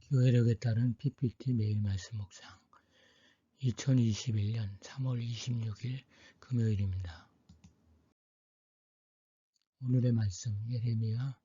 교회력에 따른 PPT 매일 말씀 묵상 2021년 3월 26일 금요일입니다. 오늘의 말씀 예레미야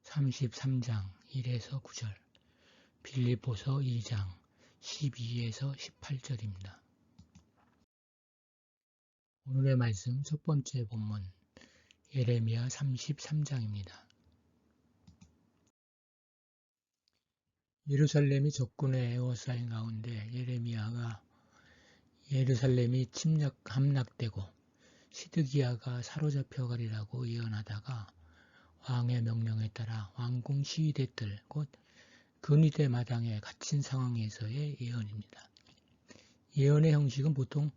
33장 1에서 9절, 빌립보서 2장 12에서 18절입니다. 오늘의 말씀 첫 번째 본문 예레미야 33장입니다. 예루살렘이 적군에 에워싸인 가운데 예레미야가 예루살렘이 함락되고 시드기야가 사로잡혀가리라고 예언하다가 왕의 명령에 따라 왕궁 시위대들 곧 근위대 마당에 갇힌 상황에서의 예언입니다. 예언의 형식은 보통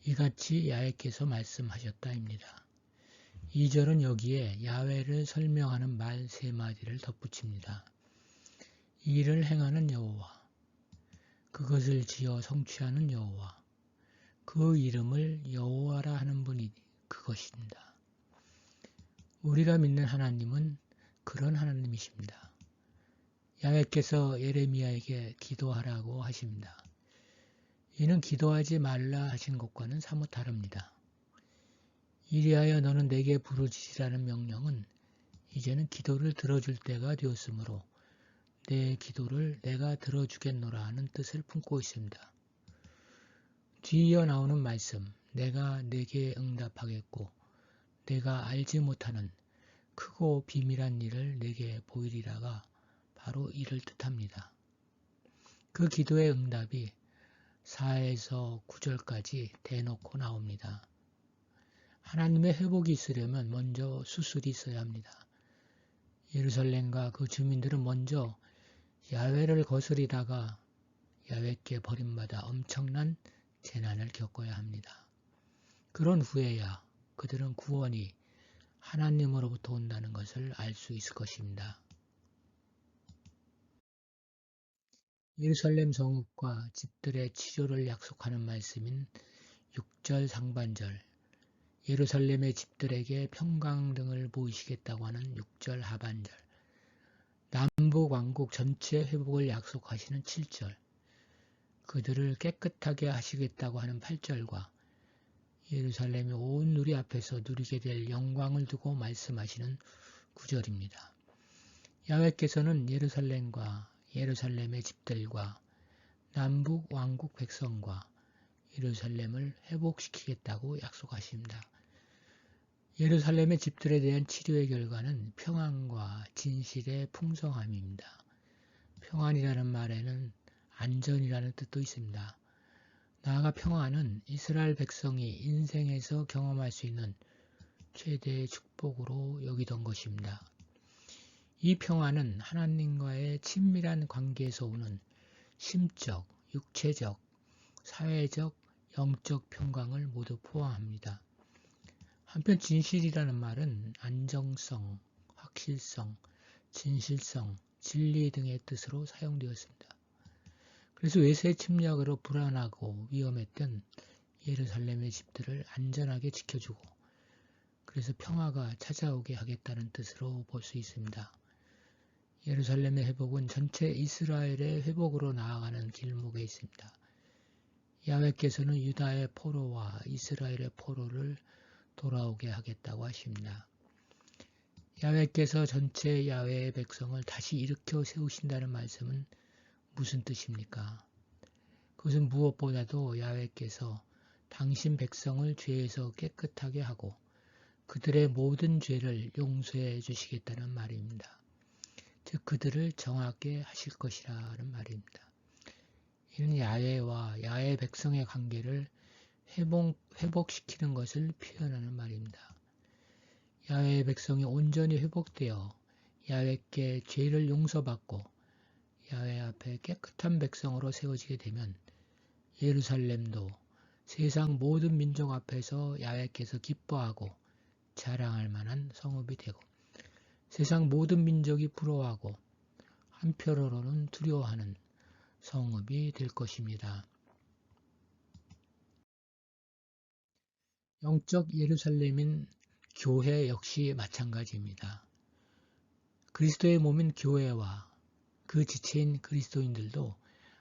이같이 야훼께서 말씀하셨다입니다. 2절은 여기에 야훼를 설명하는 말 3마디를 덧붙입니다. 이를 행하는 여호와, 그것을 지어 성취하는 여호와, 그 이름을 여호와라 하는 분이 그것입니다. 우리가 믿는 하나님은 그런 하나님이십니다. 야훼께서 예레미야에게 기도하라고 하십니다. 이는 기도하지 말라 하신 것과는 사뭇 다릅니다. 이리하여 너는 내게 부르짖으라는 명령은 이제는 기도를 들어줄 때가 되었으므로 내 기도를 내가 들어주겠노라 하는 뜻을 품고 있습니다. 뒤이어 나오는 말씀, 내가 내게 응답하겠고 내가 알지 못하는 크고 비밀한 일을 내게 보이리라가 바로 이를 뜻합니다. 그 기도의 응답이 4에서 9절까지 대놓고 나옵니다. 하나님의 회복이 있으려면 먼저 수술이 있어야 합니다. 예루살렘과 그 주민들은 먼저 야훼를 거스리다가 야훼께 버림받아 엄청난 재난을 겪어야 합니다. 그런 후에야 그들은 구원이 하나님으로부터 온다는 것을 알 수 있을 것입니다. 예루살렘 성읍과 집들의 치료를 약속하는 말씀인 6절 상반절, 예루살렘의 집들에게 평강등을 보이시겠다고 하는 6절 하반절, 남북 왕국 전체 회복을 약속하시는 7절, 그들을 깨끗하게 하시겠다고 하는 8절과 예루살렘이 온 누리 앞에서 누리게 될 영광을 두고 말씀하시는 9절입니다. 야훼께서는 예루살렘과 예루살렘의 집들과 남북 왕국 백성과 예루살렘을 회복시키겠다고 약속하십니다. 예루살렘의 집들에 대한 치료의 결과는 평안과 진실의 풍성함입니다. 평안이라는 말에는 안전이라는 뜻도 있습니다. 나아가 평안은 이스라엘 백성이 인생에서 경험할 수 있는 최대의 축복으로 여기던 것입니다. 이 평안은 하나님과의 친밀한 관계에서 오는 심적, 육체적, 사회적, 영적 평강을 모두 포함합니다. 한편 진실이라는 말은 안정성, 확실성, 진실성, 진리 등의 뜻으로 사용되었습니다. 그래서 외세 침략으로 불안하고 위험했던 예루살렘의 집들을 안전하게 지켜주고 그래서 평화가 찾아오게 하겠다는 뜻으로 볼 수 있습니다. 예루살렘의 회복은 전체 이스라엘의 회복으로 나아가는 길목에 있습니다. 야훼께서는 유다의 포로와 이스라엘의 포로를 돌아오게 하겠다고 하십니다. 야훼께서 전체 야훼의 백성을 다시 일으켜 세우신다는 말씀은 무슨 뜻입니까? 그것은 무엇보다도 야훼께서 당신 백성을 죄에서 깨끗하게 하고 그들의 모든 죄를 용서해 주시겠다는 말입니다. 즉 그들을 정하게 하실 것이라는 말입니다. 이는 야훼와 야훼 백성의 관계를 회복시키는 것을 표현하는 말입니다. 야훼의 백성이 온전히 회복되어 야훼께 죄를 용서받고 야훼 앞에 깨끗한 백성으로 세워지게 되면 예루살렘도 세상 모든 민족 앞에서 야훼께서 기뻐하고 자랑할 만한 성읍이 되고 세상 모든 민족이 부러워하고 한편으로는 두려워하는 성읍이 될 것입니다. 영적 예루살렘인 교회 역시 마찬가지입니다. 그리스도의 몸인 교회와 그 지체인 그리스도인들도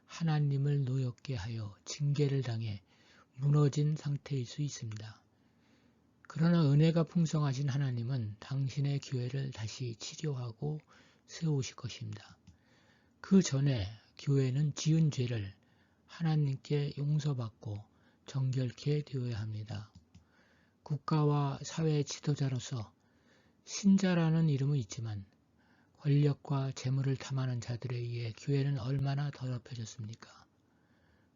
하나님을 노엽게 하여 징계를 당해 무너진 상태일 수 있습니다. 그러나 은혜가 풍성하신 하나님은 당신의 교회를 다시 치료하고 세우실 것입니다. 그 전에 교회는 지은 죄를 하나님께 용서받고 정결케 되어야 합니다. 국가와 사회 지도자로서 신자라는 이름은 있지만 권력과 재물을 탐하는 자들에 의해 교회는 얼마나 더럽혀졌습니까?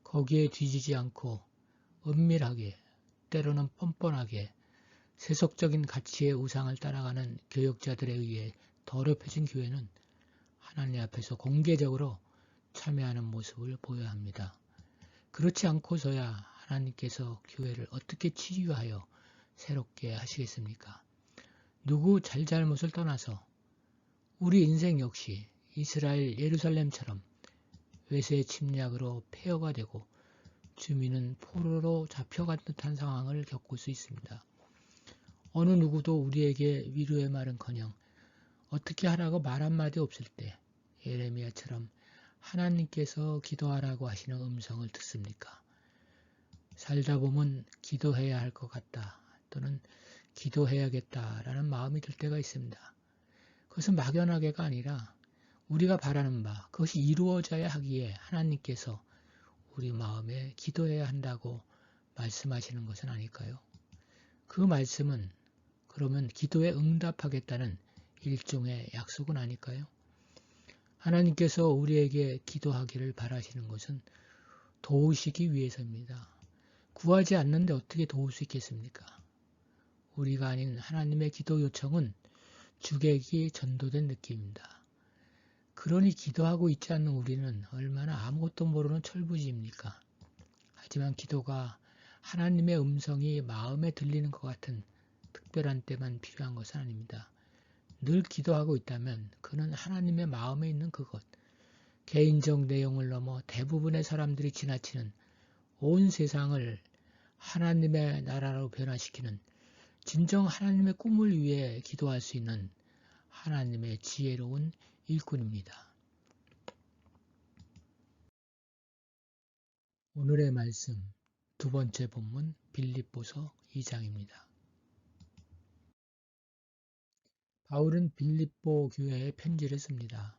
거기에 뒤지지 않고 은밀하게, 때로는 뻔뻔하게 세속적인 가치의 우상을 따라가는 교역자들에 의해 더럽혀진 교회는 하나님 앞에서 공개적으로 참여하는 모습을 보여야 합니다. 그렇지 않고서야 하나님께서 교회를 어떻게 치유하여 새롭게 하시겠습니까? 누구 잘잘못을 떠나서 우리 인생 역시 이스라엘 예루살렘처럼 외세 침략으로 폐허가 되고 주민은 포로로 잡혀간 듯한 상황을 겪을 수 있습니다. 어느 누구도 우리에게 위로의 말은커녕 어떻게 하라고 말 한마디 없을 때 예레미야처럼 하나님께서 기도하라고 하시는 음성을 듣습니까? 살다 보면 기도해야 할 것 같다 또는 기도해야겠다라는 마음이 들 때가 있습니다. 그것은 막연하게가 아니라 우리가 바라는 바 그것이 이루어져야 하기에 하나님께서 우리 마음에 기도해야 한다고 말씀하시는 것은 아닐까요? 그 말씀은 그러면 기도에 응답하겠다는 일종의 약속은 아닐까요? 하나님께서 우리에게 기도하기를 바라시는 것은 도우시기 위해서입니다. 구하지 않는데 어떻게 도울 수 있겠습니까? 우리가 아닌 하나님의 기도 요청은 주객이 전도된 느낌입니다. 그러니 기도하고 있지 않는 우리는 얼마나 아무것도 모르는 철부지입니까? 하지만 기도가 하나님의 음성이 마음에 들리는 것 같은 특별한 때만 필요한 것은 아닙니다. 늘 기도하고 있다면 그는 하나님의 마음에 있는 그것, 개인적 내용을 넘어 대부분의 사람들이 지나치는 온 세상을 하나님의 나라로 변화시키는 진정 하나님의 꿈을 위해 기도할 수 있는 하나님의 지혜로운 일꾼입니다. 오늘의 말씀 두 번째 본문 빌립보서 2장입니다. 바울은 빌립보 교회에 편지를 씁니다.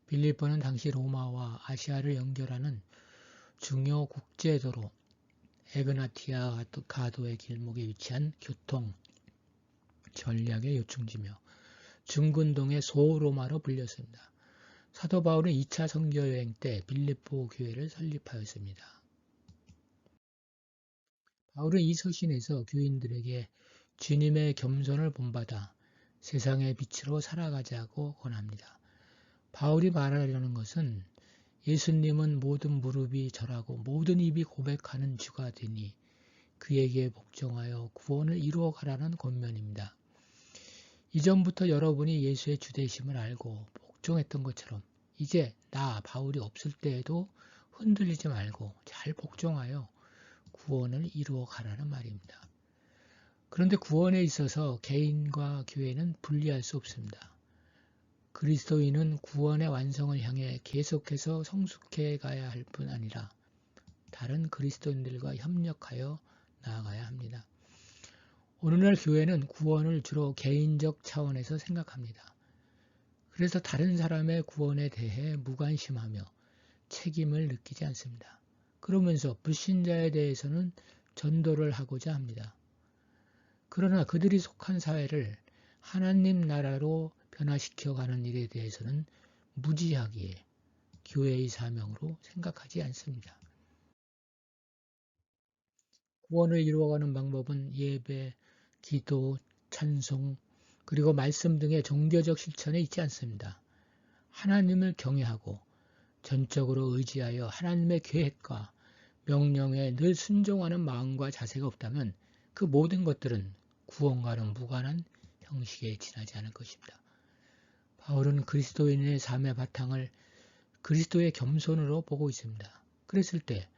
빌립보는 당시 로마와 아시아를 연결하는 중요 국제도로 에그나티아 가도의 길목에 위치한 교통 전략의 요충지며 중근동의 소로마로 불렸습니다. 사도 바울은 2차 선교여행 때 빌립보 교회를 설립하였습니다. 바울은 이 서신에서 교인들에게 주님의 겸손을 본받아 세상의 빛으로 살아가자고 권합니다. 바울이 말하려는 것은 예수님은 모든 무릎이 절하고 모든 입이 고백하는 주가 되니 그에게 복종하여 구원을 이루어 가라는 권면입니다. 이전부터 여러분이 예수의 주되심을 알고 복종했던 것처럼 이제 나 바울이 없을 때에도 흔들리지 말고 잘 복종하여 구원을 이루어 가라는 말입니다. 그런데 구원에 있어서 개인과 교회는 분리할 수 없습니다. 그리스도인은 구원의 완성을 향해 계속해서 성숙해 가야 할 뿐 아니라 다른 그리스도인들과 협력하여 나아가야 합니다. 오늘날 교회는 구원을 주로 개인적 차원에서 생각합니다. 그래서 다른 사람의 구원에 대해 무관심하며 책임을 느끼지 않습니다. 그러면서 불신자에 대해서는 전도를 하고자 합니다. 그러나 그들이 속한 사회를 하나님 나라로 변화시켜가는 일에 대해서는 무지하기에 교회의 사명으로 생각하지 않습니다. 구원을 이루어가는 방법은 예배, 기도, 찬송, 그리고 말씀 등의 종교적 실천에 있지 않습니다. 하나님을 경외하고 전적으로 의지하여 하나님의 계획과 명령에 늘 순종하는 마음과 자세가 없다면 그 모든 것들은 구원과는 무관한 형식에 지나지 않을 것입니다. 바울은 그리스도인의 삶의 바탕을 그리스도의 겸손으로 보고 있습니다. 그랬을 때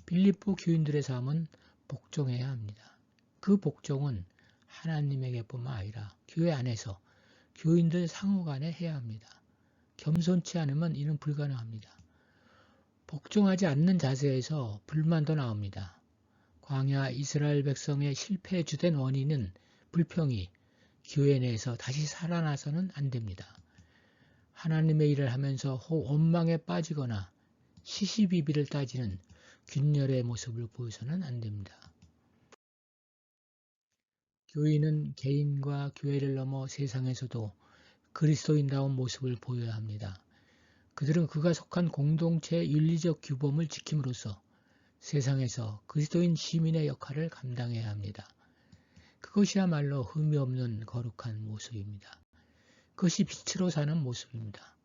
빌립보 교인들의 삶은 복종해야 합니다. 그 복종은 하나님에게뿐만 아니라 교회 안에서 교인들 상호 간에 해야 합니다. 겸손치 않으면 이는 불가능합니다. 복종하지 않는 자세에서 불만도 나옵니다. 광야 이스라엘 백성의 실패에 주된 원인은 불평이 교회 내에서 다시 살아나서는 안 됩니다. 하나님의 일을 하면서 원망에 빠지거나 시시비비를 따지는 균열의 모습을 보여서는 안 됩니다. 교인은 개인과 교회를 넘어 세상에서도 그리스도인다운 모습을 보여야 합니다. 그들은 그가 속한 공동체의 윤리적 규범을 지킴으로써 세상에서 그리스도인 시민의 역할을 감당해야 합니다. 그것이야말로 흠이 없는 거룩한 모습입니다. 그것이 빛으로 사는 모습입니다.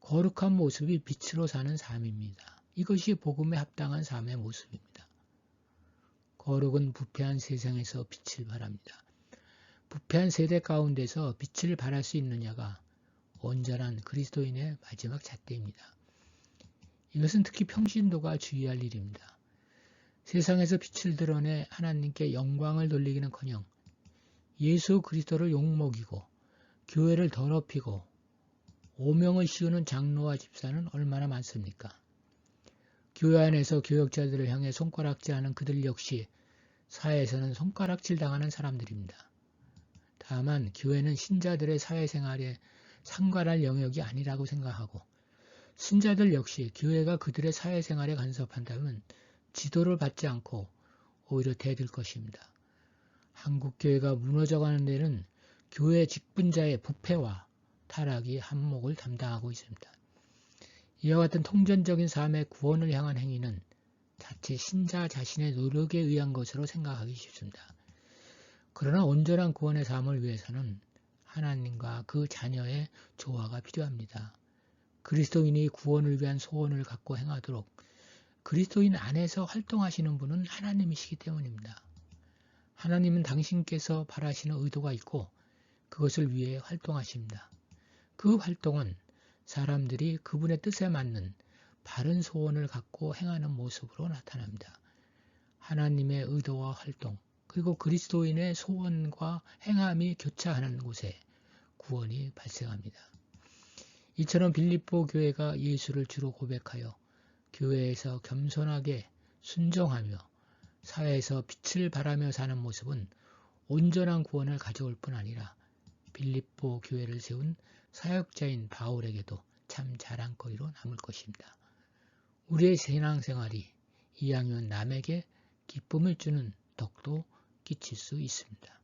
거룩한 모습이 빛으로 사는 삶입니다. 이것이 복음에 합당한 삶의 모습입니다. 거룩은 부패한 세상에서 빛을 발합니다. 부패한 세대 가운데서 빛을 발할 수 있느냐가 온전한 그리스도인의 마지막 잣대입니다. 이것은 특히 평신도가 주의할 일입니다. 세상에서 빛을 드러내 하나님께 영광을 돌리기는커녕 예수 그리스도를 욕먹이고 교회를 더럽히고 오명을 씌우는 장로와 집사는 얼마나 많습니까? 교회 안에서 교역자들을 향해 손가락질하는 그들 역시 사회에서는 손가락질 당하는 사람들입니다. 다만 교회는 신자들의 사회생활에 상관할 영역이 아니라고 생각하고 신자들 역시 교회가 그들의 사회생활에 간섭한다면 지도를 받지 않고 오히려 대들 것입니다. 한국교회가 무너져가는 데는 교회 직분자의 부패와 타락이 한몫을 담당하고 있습니다. 이와 같은 통전적인 삶의 구원을 향한 행위는 자칫 신자 자신의 노력에 의한 것으로 생각하기 쉽습니다. 그러나 온전한 구원의 삶을 위해서는 하나님과 그 자녀의 조화가 필요합니다. 그리스도인이 구원을 위한 소원을 갖고 행하도록 그리스도인 안에서 활동하시는 분은 하나님이시기 때문입니다. 하나님은 당신께서 바라시는 의도가 있고 그것을 위해 활동하십니다. 그 활동은 사람들이 그분의 뜻에 맞는 바른 소원을 갖고 행하는 모습으로 나타납니다. 하나님의 의도와 활동, 그리고 그리스도인의 소원과 행함이 교차하는 곳에 구원이 발생합니다. 이처럼 빌립보 교회가 예수를 주로 고백하여 교회에서 겸손하게 순종하며 사회에서 빛을 발하며 사는 모습은 온전한 구원을 가져올 뿐 아니라 빌립보 교회를 세운 사역자인 바울에게도 참 자랑거리로 남을 것입니다. 우리의 신앙생활이 이왕이면 남에게 기쁨을 주는 덕도 끼칠 수 있습니다.